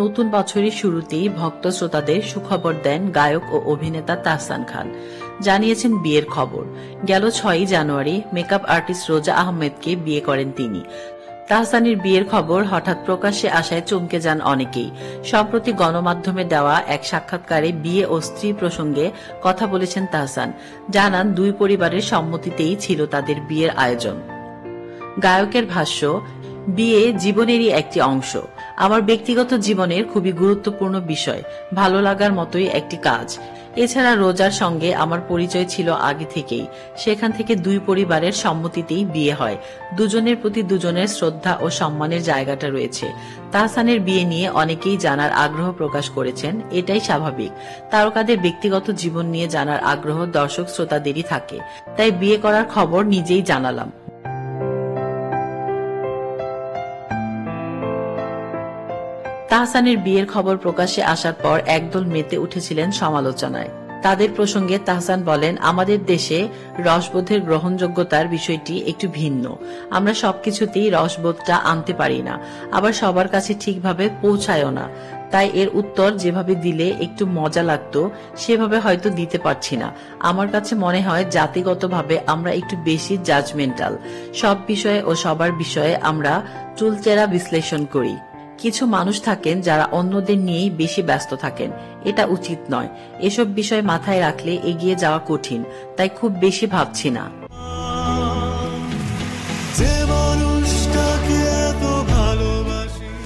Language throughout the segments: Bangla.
নতুন বছরের শুরুতেই ভক্ত শ্রোতাদের সুখবর দেন গায়ক ও অভিনেতা তাহসান খান। জানিয়েছেন বিয়ের খবর। গেল 6 জানুয়ারি মেকআপ আর্টিস্ট রোজা আহমেদকে বিয়ে করেন তিনি। তাহসানের বিয়ের খবর হঠাৎ প্রকাশ্যে আসায় চমকে যান অনেকেই। সম্প্রতি গণমাধ্যমে দেওয়া এক সাক্ষাৎকারে বিয়ে ও স্ত্রী প্রসঙ্গে কথা বলেছেন তাহসান। জানান দুই পরিবারের সম্মতিতেই ছিল তাদের বিয়ের আয়োজন। গায়কের ভাষ্য, বিয়ে জীবনেরই একটি অংশ। আমার ব্যক্তিগত জীবনের খুবই গুরুত্বপূর্ণ বিষয়, ভালো লাগার মতোই একটি কাজ। এছাড়া রোজার সঙ্গে আমার পরিচয় ছিল আগে থেকেই। সেখান থেকে দুই পরিবারের সম্মতিতেই বিয়ে হয়। দুজনের প্রতি দুজনের শ্রদ্ধা ও সম্মানের জায়গাটা রয়েছে। তাহসানের বিয়ে নিয়ে অনেকেই জানার আগ্রহ প্রকাশ করেছেন, এটাই স্বাভাবিক। তারকাদের ব্যক্তিগত জীবন নিয়ে জানার আগ্রহ দর্শক শ্রোতাদেরই থাকে, তাই বিয়ে করার খবর নিজেই জানালাম। তাহসানের বিয়ের খবর প্রকাশ্যে আসার পর একদল মেতে উঠেছিলেন সমালোচনায়। তাদের প্রসঙ্গে তাহসান বলেন, আমাদের দেশে রসবোধের গ্রহণযোগ্যতার বিষয়টি একটু ভিন্ন। আমরা সবকিছুতেই রসবোধটা আনতে পারি না, আবার সবার কাছে ঠিকভাবে পৌঁছায়ও না। তাই এর উত্তর যেভাবে দিলে একটু মজা লাগতো সেভাবে হয়তো দিতে পারছি না। আমার কাছে মনে হয় জাতিগতভাবে আমরা একটু বেশি জাজমেন্টাল। সব বিষয়ে ও সবার বিষয়ে আমরা চুলচেরা বিশ্লেষণ করি। কিছু মানুষ থাকেন যারা অন্যদের নিয়েই বেশি ব্যস্ত থাকেন, এটা উচিত নয়। এসব বিষয় মাথায় রাখলে এগিয়ে যাওয়া কঠিন, তাই খুব বেশি ভাবছি না।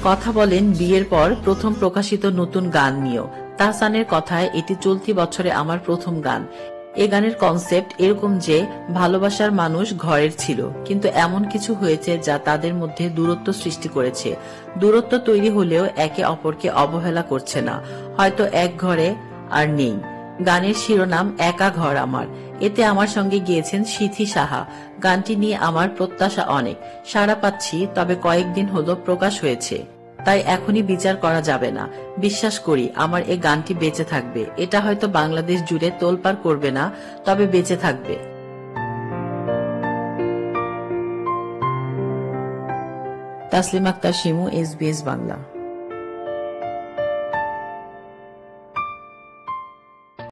কথা বলেন বিয়ের পর প্রথম প্রকাশিত নতুন গান নিয়েও। তাহসানের কথায়, এটি চলতি বছরে আমার প্রথম গান। এ গানের কনসেপ্ট এরকম যে ভালোবাসার মানুষ ঘরের ছিল, কিন্তু এমন কিছু হয়েছে যা তাদের মধ্যে দূরত্ব সৃষ্টি করেছে। দূরত্ব তৈরি হলেও একে অপরকে অবহেলা করছে না, হয়তো এক ঘরে আর নেই। গানের শিরোনাম একা ঘর আমার। এতে আমার সঙ্গে গিয়েছেন সিথি সাহা। গানটি নিয়ে আমার প্রত্যাশা অনেক, সাড়া পাচ্ছি, তবে কয়েকদিন হলো প্রকাশ হয়েছে, তাই এখনই বিচার করা যাবে না। বিশ্বাস করি আমার এই গানটি বেঁচে থাকবে। এটা হয়তো বাংলাদেশ জুড়ে তোলপাড় করবে না, তবে বেঁচে থাকবে। তাসলিমা আক্তার শিমু, SBS বাংলা।